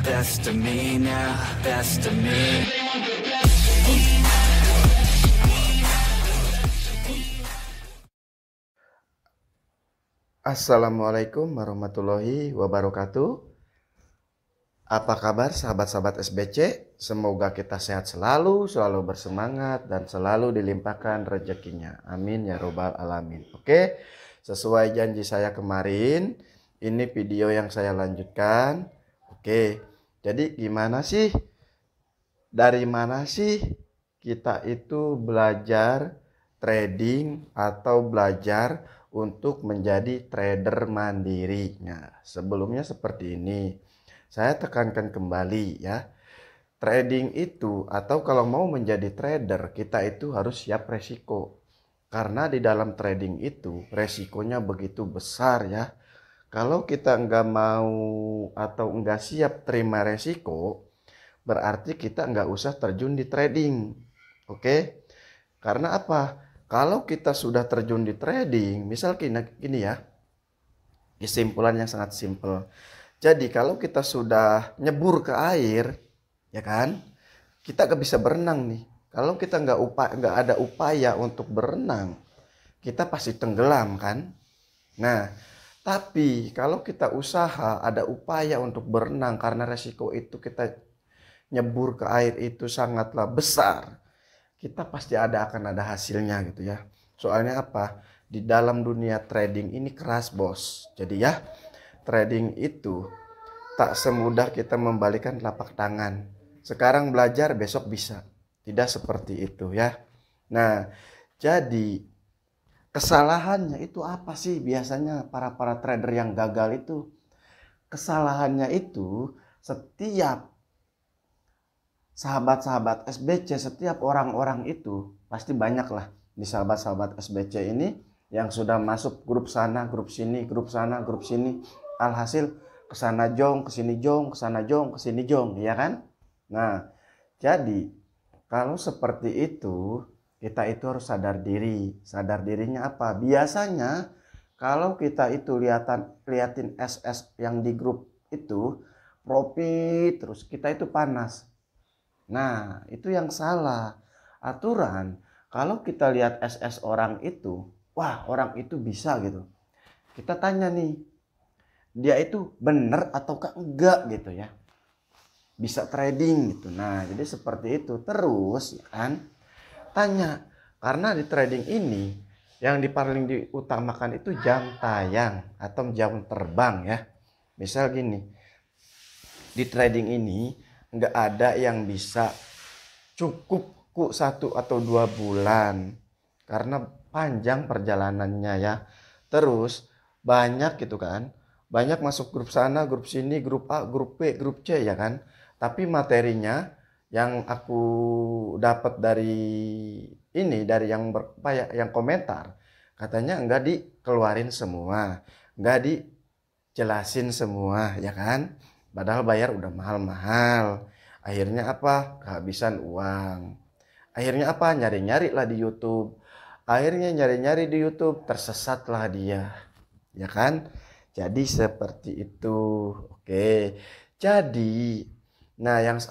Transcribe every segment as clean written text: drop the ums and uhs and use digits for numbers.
best of me now, best of me. Assalamualaikum warahmatullahi wabarakatuh. Apa kabar sahabat-sahabat SBC? Semoga kita sehat selalu bersemangat dan selalu dilimpahkan rezekinya. Amin ya robbal alamin. Oke, sesuai janji saya kemarin, ini video yang saya lanjutkan. Oke, jadi gimana sih? Dari mana sih kita itu belajar trading atau belajar untuk menjadi trader mandiri? Nah, sebelumnya seperti ini. Saya tekankan kembali ya. Trading itu atau kalau mau menjadi trader, kita itu harus siap resiko. Karena di dalam trading itu resikonya begitu besar ya. Kalau kita nggak mau atau nggak siap terima resiko, berarti kita nggak usah terjun di trading. Oke? Karena apa? Kalau kita sudah terjun di trading, misal gini ya, kesimpulan yang sangat simpel. Jadi kalau kita sudah nyebur ke air, ya kan, kita nggak bisa berenang nih. Kalau kita nggak ada upaya untuk berenang, kita pasti tenggelam kan. Nah, tapi kalau kita usaha ada upaya untuk berenang karena resiko itu kita nyebur ke air itu sangatlah besar, kita pasti akan ada hasilnya gitu ya. Soalnya apa? Di dalam dunia trading ini keras bos. Jadi ya, trading itu tak semudah kita membalikan telapak tangan. Sekarang belajar, besok bisa. Tidak seperti itu ya. Nah, jadi kesalahannya itu apa sih biasanya para trader yang gagal itu? Kesalahannya itu setiap sahabat-sahabat SBC, setiap orang-orang itu pasti banyak lah di sahabat-sahabat SBC ini yang sudah masuk grup sana, grup sini, grup sana, grup sini. Alhasil kesana jong, kesini jong, kesana jong, kesini jong, ya kan? Nah, jadi kalau seperti itu kita itu harus sadar diri. Sadar dirinya apa? Biasanya kalau kita itu liatin SS yang di grup itu profit terus, kita itu panas. Nah, itu yang salah. Aturan, kalau kita lihat SS orang itu, wah orang itu bisa gitu. Kita tanya nih, dia itu bener ataukah enggak gitu ya. Bisa trading gitu. Nah, jadi seperti itu. Terus kan, tanya. Karena di trading ini, yang paling diutamakan itu jam tayang atau jam terbang ya. Misal gini, di trading ini nggak ada yang bisa cukup 1 atau 2 bulan karena panjang perjalanannya ya. Terus banyak gitu kan, banyak masuk grup sana, grup sini, grup A, grup B, grup C ya kan. Tapi materinya yang aku dapat dari yang yang komentar, katanya enggak dikeluarin semua, enggak dijelasin semua ya kan. Padahal bayar udah mahal-mahal. Akhirnya apa? Kehabisan uang. Akhirnya apa? Nyari-nyari lah di YouTube. Akhirnya nyari-nyari di YouTube, tersesatlah dia. Ya kan? Jadi seperti itu. Oke. Jadi, nah yang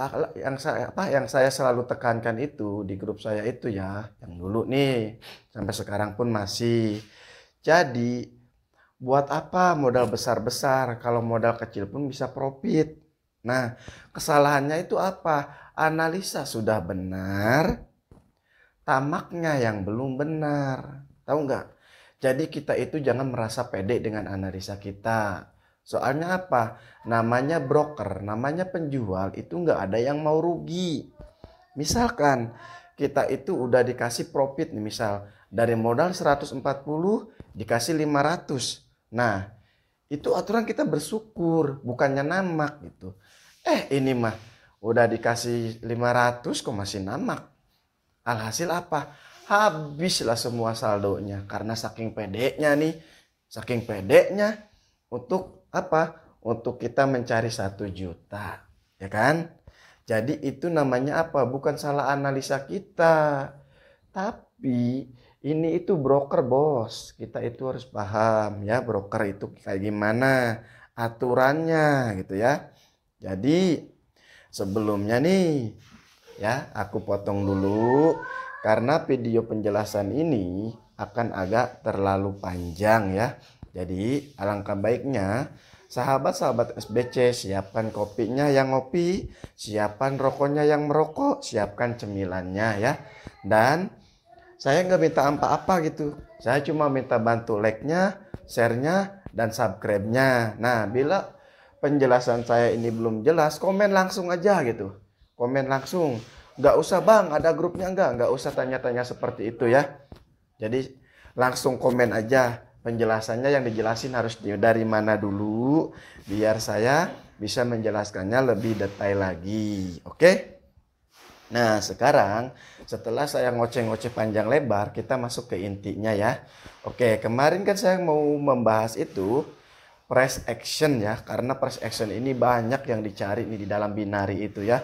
saya selalu tekankan itu di grup saya itu ya, yang dulu nih sampai sekarang pun masih. Jadi buat apa modal besar-besar kalau modal kecil pun bisa profit. Nah, kesalahannya itu apa? Analisa sudah benar, tamaknya yang belum benar. Tahu nggak? Jadi kita itu jangan merasa pede dengan analisa kita. Soalnya apa? Namanya broker, namanya penjual itu nggak ada yang mau rugi. Misalkan kita itu udah dikasih profit nih, misal dari modal 140 dikasih 500. Nah, itu aturan kita bersyukur, bukannya namak gitu. Ini mah udah dikasih 500 kok masih namak. Alhasil apa? Habislah semua saldonya karena saking pedenya nih. Saking pedenya untuk apa? Untuk kita mencari 1 juta. Ya kan? Jadi itu namanya apa? Bukan salah analisa kita. Tapi ini itu broker bos. Kita itu harus paham ya broker itu kayak gimana aturannya gitu ya. Jadi sebelumnya nih ya, aku potong dulu karena video penjelasan ini akan agak terlalu panjang ya. Jadi alangkah baiknya sahabat-sahabat SBC siapkan kopinya yang ngopi, siapkan rokoknya yang merokok, siapkan cemilannya ya. Dan saya nggak minta apa-apa gitu. Saya cuma minta bantu like-nya, share-nya, dan subscribe-nya. Nah, bila penjelasan saya ini belum jelas, komen langsung aja gitu. Komen langsung. Nggak usah bang, ada grupnya nggak usah tanya-tanya seperti itu ya. Jadi langsung komen aja. Penjelasannya yang dijelasin harus dari mana dulu, biar saya bisa menjelaskannya lebih detail lagi. Oke? Nah, sekarang setelah saya ngoceh-ngoceh panjang lebar, kita masuk ke intinya ya. Oke, kemarin kan saya mau membahas itu press action ya, karena press action ini banyak yang dicari nih di dalam binary itu ya.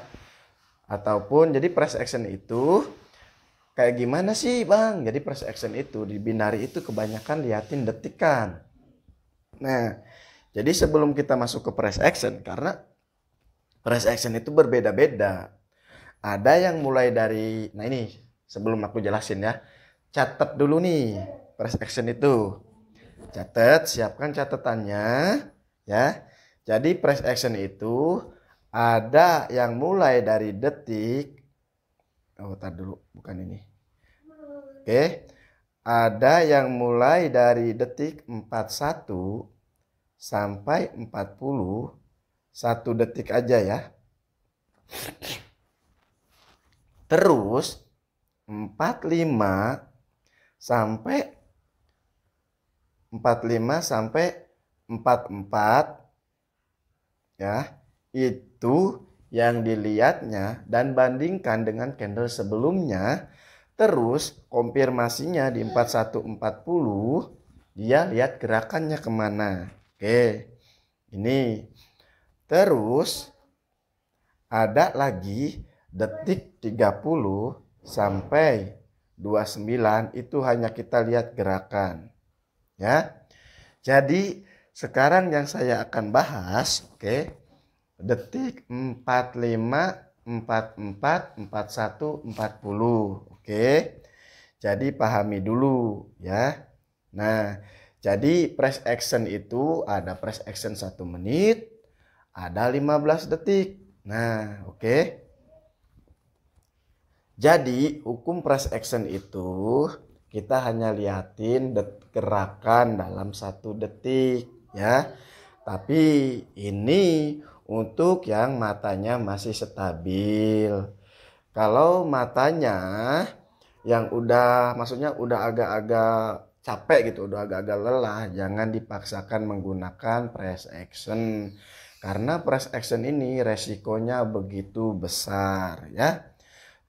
Ataupun jadi press action itu kayak gimana sih bang? Jadi press action itu di binary itu kebanyakan liatin detikan. Nah, jadi sebelum kita masuk ke press action, karena press action itu berbeda-beda. Ada yang mulai dari, nah ini sebelum aku jelasin ya, catat dulu nih press action itu. Catat, siapkan catatannya ya. Jadi press action itu ada yang mulai dari detik, oh tar dulu, bukan ini. Oke, ada yang mulai dari detik 41 sampai 40, 1 detik aja ya. Terus 45 sampai 44 ya. Itu yang dilihatnya dan bandingkan dengan candle sebelumnya. Terus konfirmasinya di 4140 dia lihat gerakannya kemana. Oke, ini. Terus ada lagi detik 30 sampai 29 itu hanya kita lihat gerakan ya. Jadi sekarang yang saya akan bahas, oke, detik 45, 44, 41, 40. Oke. Jadi pahami dulu ya. Nah, jadi press action itu ada press action 1 menit, ada 15 detik. Nah, oke. Jadi hukum press action itu kita hanya liatin gerakan dalam 1 detik ya. Tapi ini untuk yang matanya masih stabil. Kalau matanya yang udah, maksudnya udah agak-agak capek gitu, udah agak-agak lelah, jangan dipaksakan menggunakan press action. Karena press action ini resikonya begitu besar ya.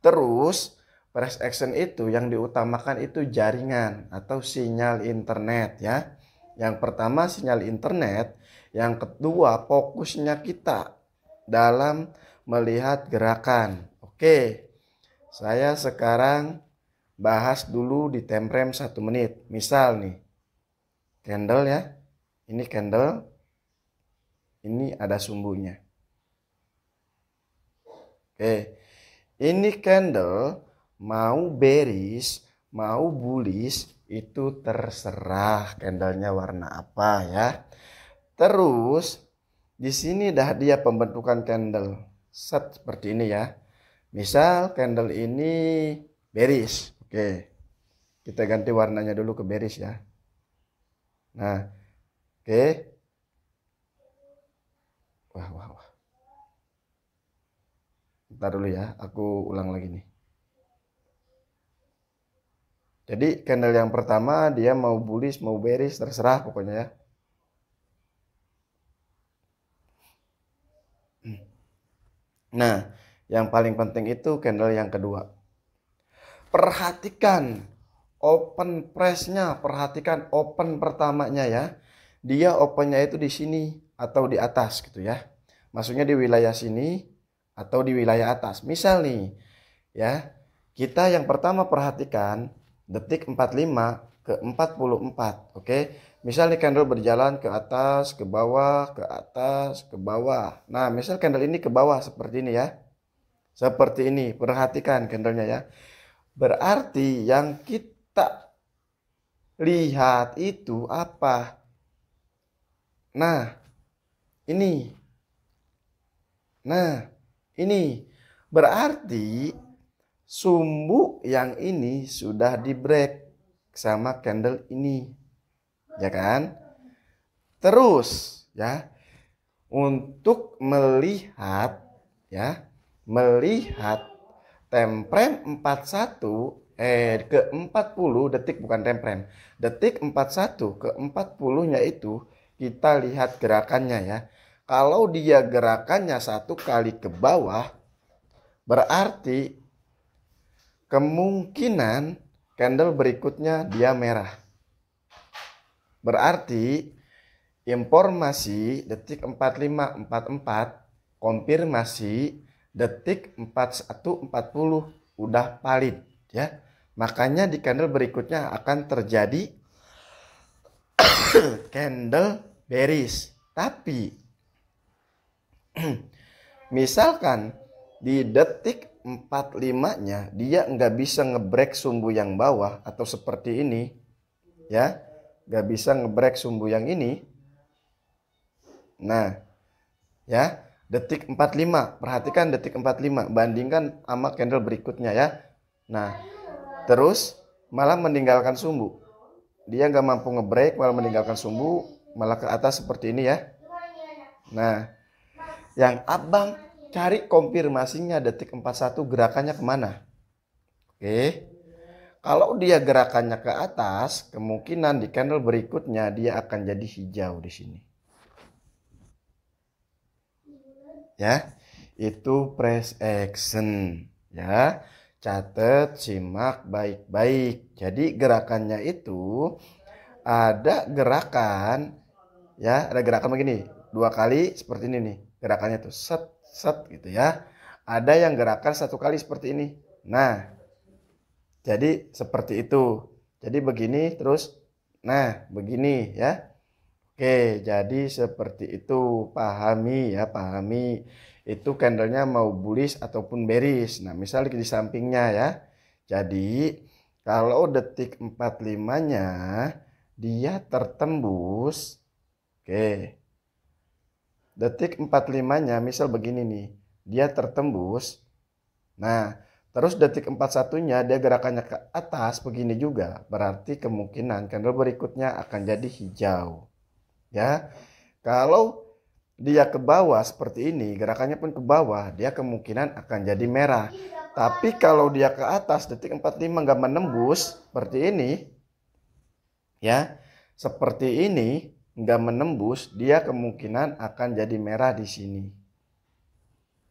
Terus press action itu yang diutamakan itu jaringan atau sinyal internet ya. Yang pertama sinyal internet, yang kedua fokusnya kita dalam melihat gerakan. Oke, saya sekarang bahas dulu di time frame 1 menit. Misal nih, candle ya. Ini candle. Ini ada sumbunya. Oke, ini candle mau bearish, mau bullish, itu terserah candlenya warna apa ya. Terus di sini dah dia pembentukan candle set seperti ini ya. Misal candle ini bearish. Oke. Kita ganti warnanya dulu ke bearish ya. Nah, oke. Wah. Bentar dulu ya, aku ulang lagi nih. Jadi candle yang pertama dia mau bullish, mau bearish, terserah pokoknya ya. Nah, yang paling penting itu candle yang kedua. Perhatikan open press-nya, perhatikan open pertamanya ya. Dia opennya itu di sini atau di atas gitu ya. Maksudnya di wilayah sini atau di wilayah atas. Misal nih ya, kita yang pertama perhatikan detik 45 ke 44, oke. Misal nih candle berjalan ke atas, ke bawah, ke atas, ke bawah. Nah, misal candle ini ke bawah seperti ini ya. Seperti ini, perhatikan candlenya ya. Berarti yang kita lihat itu apa? Nah, ini. Nah, ini. Berarti sumbu yang ini sudah di break sama candle ini. Ya kan? Terus ya, untuk melihat ya, melihat time frame 41 ke 40 detik, bukan time frame. Detik 41 ke 40-nya itu kita lihat gerakannya ya. Kalau dia gerakannya satu kali ke bawah, berarti kemungkinan candle berikutnya dia merah. Berarti informasi detik 4544 konfirmasi detik 4140 udah valid ya. Makanya di candle berikutnya akan terjadi candle bearish. Tapi misalkan di detik 45-nya dia nggak bisa ngebreak sumbu yang bawah atau seperti ini ya, nggak bisa ngebreak sumbu yang ini. Nah ya, detik 45, perhatikan detik 45 bandingkan sama candle berikutnya ya. Nah terus malah meninggalkan sumbu, dia nggak mampu ngebreak, malah meninggalkan sumbu, malah ke atas seperti ini ya. Nah yang abang cari konfirmasinya detik 41 gerakannya kemana. Oke, kalau dia gerakannya ke atas, kemungkinan di candle berikutnya dia akan jadi hijau di sini. Ya, itu price action ya. Catat, simak baik-baik. Jadi gerakannya itu ada gerakan ya, ada gerakan begini, dua kali seperti ini nih. Gerakannya tuh set set gitu ya. Ada yang gerakan satu kali seperti ini. Nah, jadi seperti itu. Jadi begini terus nah, begini ya. Oke, jadi seperti itu. Pahami ya, pahami. Itu candlenya mau bullish ataupun bearish. Nah, misalnya di sampingnya ya. Jadi, kalau detik 45-nya dia tertembus. Oke. Detik 45-nya misal begini nih. Dia tertembus. Nah, terus detik 41-nya dia gerakannya ke atas begini juga. Berarti kemungkinan candle berikutnya akan jadi hijau. Ya, kalau dia ke bawah seperti ini, gerakannya pun ke bawah, dia kemungkinan akan jadi merah. Tapi kalau dia ke atas detik 45 nggak menembus seperti ini, ya, seperti ini nggak menembus, dia kemungkinan akan jadi merah di sini.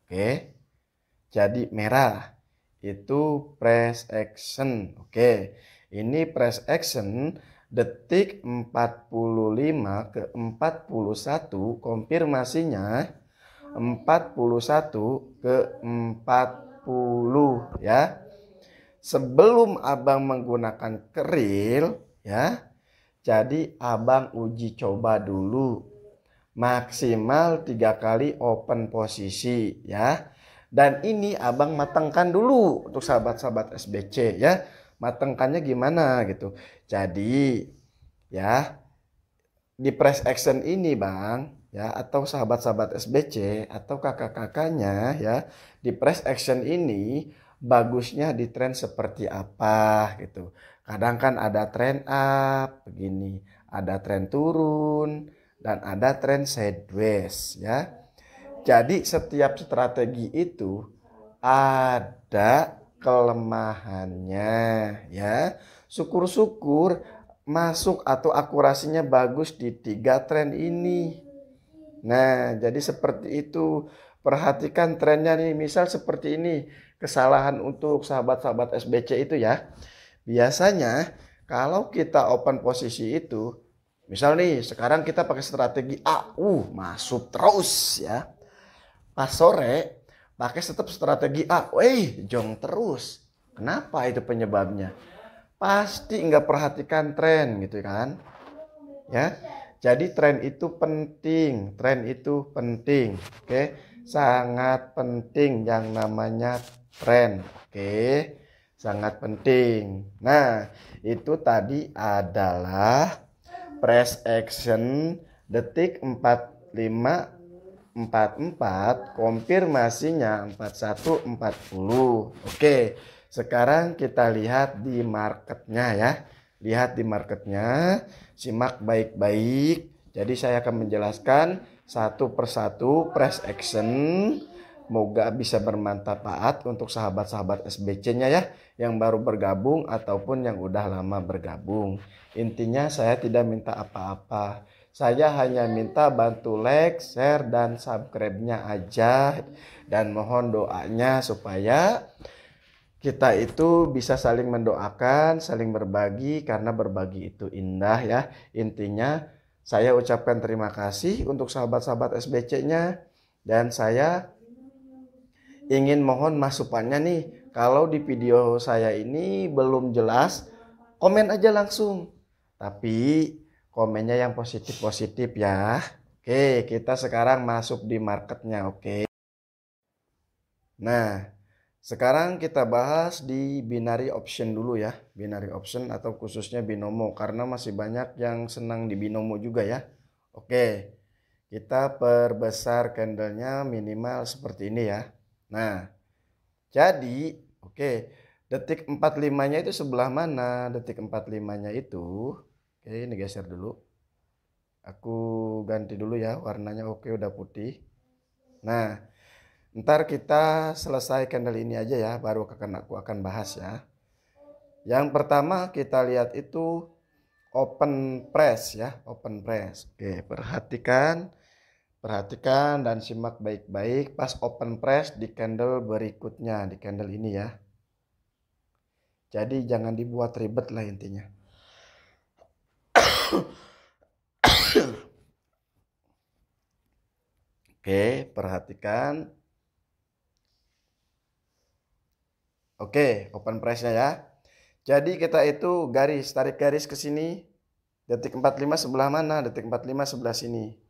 Oke, jadi merah itu price action. Oke, ini price action. Detik 45 ke 41 konfirmasinya 41 ke 40 ya. Sebelum abang menggunakan keril ya, jadi abang uji coba dulu maksimal 3 kali open posisi ya. Dan ini abang matangkan dulu untuk sahabat-sahabat SBC ya. Matengkannya gimana gitu. Jadi ya di price action ini bang ya, atau sahabat-sahabat SBC atau kakak-kakaknya ya, di price action ini bagusnya di trend seperti apa gitu. Kadang kan ada trend up begini, ada trend turun, dan ada trend sideways ya. Jadi setiap strategi itu ada kelemahannya ya. Syukur-syukur masuk atau akurasinya bagus di 3 tren ini. Nah, jadi seperti itu. Perhatikan trennya nih, misal seperti ini. Kesalahan untuk sahabat-sahabat SBC itu ya. Biasanya kalau kita open posisi itu, misal nih sekarang kita pakai strategi A, masuk terus ya. Pas sore pakai tetap strategi A, jong terus. Kenapa itu penyebabnya? Pasti nggak perhatikan tren gitu kan. ya. Jadi tren itu penting, oke. Sangat penting yang namanya tren, oke. Sangat penting. Nah, itu tadi adalah press action detik 45:44, konfirmasinya 41:40. Oke, sekarang kita lihat di marketnya ya. Lihat di marketnya, simak baik-baik. Jadi saya akan menjelaskan satu persatu press action. Semoga bisa bermanfaat untuk sahabat-sahabat SBC-nya ya, yang baru bergabung ataupun yang udah lama bergabung. Intinya saya tidak minta apa-apa. Saya hanya minta bantu like, share, dan subscribe-nya aja. Dan mohon doanya supaya kita itu bisa saling mendoakan, saling berbagi, karena berbagi itu indah ya. Intinya saya ucapkan terima kasih untuk sahabat-sahabat SBC-nya. Dan saya ingin mohon masukannya nih. Kalau di video saya ini belum jelas, komen aja langsung. Tapi komennya yang positif-positif ya. Oke, kita sekarang masuk di marketnya, oke. Nah, sekarang kita bahas di binary option dulu ya. Binary option atau khususnya binomo, karena masih banyak yang senang di binomo juga ya. Oke, kita perbesar candlenya minimal seperti ini ya. Nah, jadi oke, detik 45-nya itu sebelah mana? Detik 45-nya itu, oke, ini geser dulu. Aku ganti dulu ya warnanya. Oke, udah putih. Nah, ntar kita selesai candle ini aja ya, baru aku akan bahas ya. Yang pertama kita lihat itu open press ya, open press. Oke, perhatikan dan simak baik-baik pas open press di candle berikutnya, di candle ini ya. Jadi jangan dibuat ribet lah intinya. Oke, perhatikan. Oke, open press-nya ya. Jadi kita itu tarik garis ke sini. Detik 45 sebelah mana? Detik 45 sebelah sini.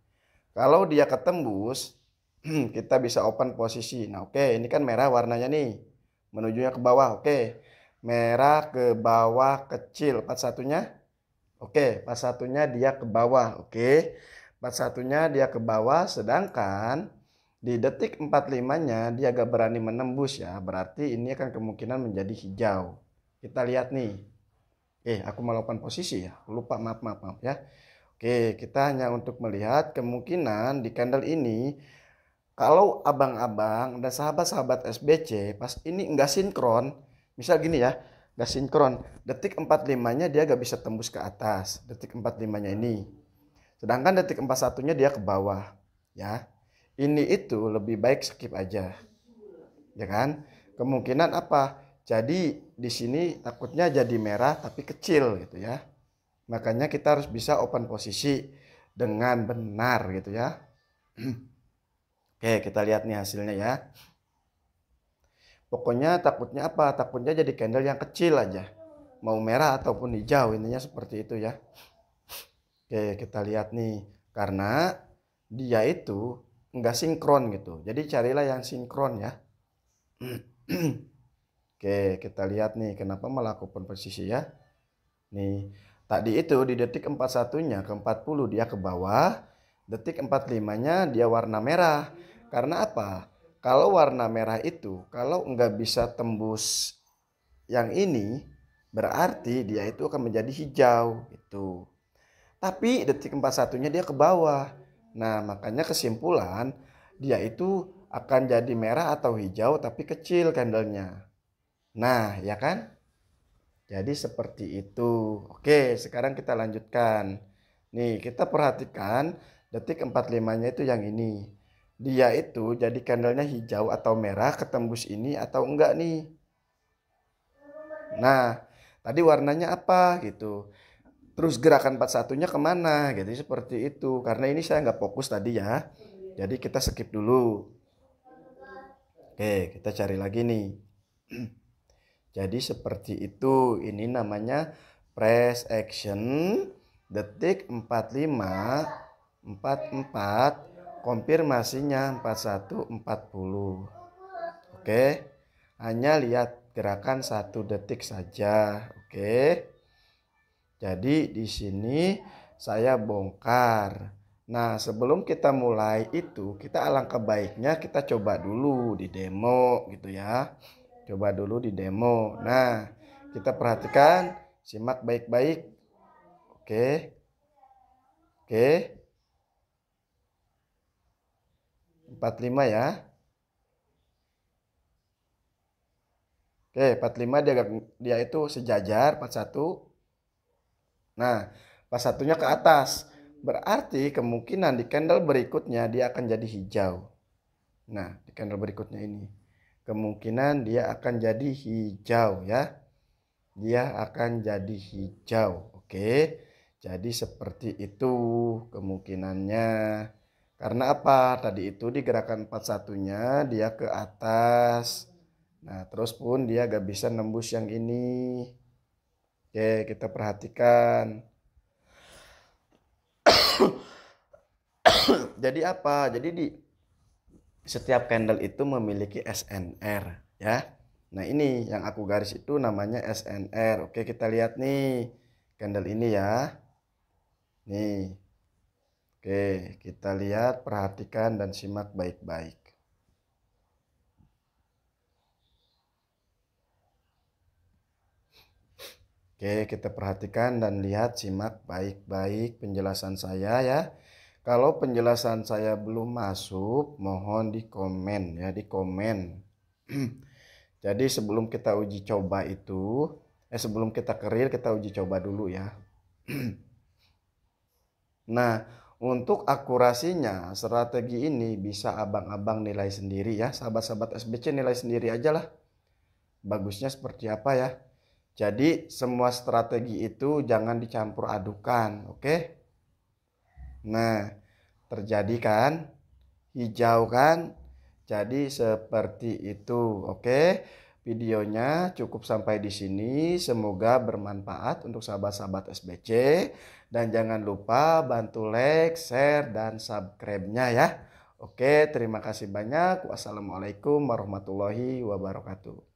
Kalau dia ketembus, kita bisa open posisi. Nah, oke, ini kan merah warnanya nih. Menujunya ke bawah, oke. Merah ke bawah kecil, 41-nya. Oke, 41-nya dia ke bawah, oke. 41-nya dia ke bawah, sedangkan di detik 45-nya dia gak berani menembus ya. Berarti ini akan kemungkinan menjadi hijau. Kita lihat nih. Aku melakukan posisi ya. Lupa, maaf ya. Oke, kita hanya untuk melihat kemungkinan di candle ini, kalau abang-abang dan sahabat-sahabat SBC pas ini enggak sinkron, misal gini ya, enggak sinkron, detik 45-nya dia gak bisa tembus ke atas, detik 45-nya ini. Sedangkan detik 41-nya dia ke bawah, ya. Ini itu lebih baik skip aja. Ya kan? Kemungkinan apa? Jadi di sini takutnya jadi merah tapi kecil gitu ya. Makanya kita harus bisa open posisi dengan benar gitu ya. Oke, kita lihat nih hasilnya ya. Pokoknya takutnya apa? Takutnya jadi candle yang kecil aja. Mau merah ataupun hijau, intinya seperti itu ya. Oke, kita lihat nih. Karena dia itu enggak sinkron gitu. Jadi carilah yang sinkron ya. Oke, kita lihat nih kenapa melakukan posisi ya. Nih, tadi itu di detik 41-nya ke 40 dia ke bawah, detik 45-nya dia warna merah. Karena apa? Kalau warna merah itu, kalau nggak bisa tembus yang ini, berarti dia itu akan menjadi hijau gitu. Tapi detik 41-nya dia ke bawah. Nah, makanya kesimpulan dia itu akan jadi merah atau hijau tapi kecil candlenya. Nah, ya kan? Jadi seperti itu. Oke, sekarang kita lanjutkan. Nih, kita perhatikan detik 45-nya itu yang ini. Dia itu jadi candlenya hijau atau merah ketembus ini atau enggak nih. Nah, tadi warnanya apa gitu. Terus gerakan 41-nya kemana gitu, seperti itu. Karena ini saya nggak fokus tadi ya. Jadi kita skip dulu. Oke, kita cari lagi nih. Jadi seperti itu. Ini namanya press action detik 45, 44, konfirmasinya 41, 40. Oke, hanya lihat gerakan 1 detik saja. Oke, jadi di sini saya bongkar. Nah, sebelum kita mulai itu, kita alangkah baiknya kita coba dulu di demo gitu ya. Coba dulu di demo. Nah, kita perhatikan, simak baik-baik. Oke. Oke. 45 ya. Oke, 45 dia itu sejajar 41. Nah, 41-nya ke atas. Berarti kemungkinan di candle berikutnya dia akan jadi hijau. Nah, di candle berikutnya ini kemungkinan dia akan jadi hijau ya. Dia akan jadi hijau. Oke. Jadi seperti itu kemungkinannya. Karena apa? Tadi itu di gerakan 41-nya dia ke atas. Nah, terus pun dia gak bisa nembus yang ini. Oke, kita perhatikan. Jadi apa? Jadi di setiap candle itu memiliki SNR ya. Nah, ini yang aku garis itu namanya SNR. Oke, kita lihat nih candle ini ya. Nih. Oke, kita lihat, perhatikan dan simak baik-baik. Oke, kita perhatikan dan lihat, simak baik-baik penjelasan saya ya. Kalau penjelasan saya belum masuk, mohon di komen ya, di komen. Jadi sebelum kita uji coba itu, sebelum kita keril, kita uji coba dulu ya. Nah, untuk akurasinya, strategi ini bisa abang-abang nilai sendiri ya. Sahabat-sahabat SBC nilai sendiri aja lah. Bagusnya seperti apa ya. Jadi semua strategi itu jangan dicampur adukan, oke? Nah, terjadi kan? Hijau kan? Jadi seperti itu, oke? Videonya cukup sampai di sini. Semoga bermanfaat untuk sahabat-sahabat SBC. Dan jangan lupa bantu like, share, dan subscribe-nya ya. Oke, terima kasih banyak. Wassalamualaikum warahmatullahi wabarakatuh.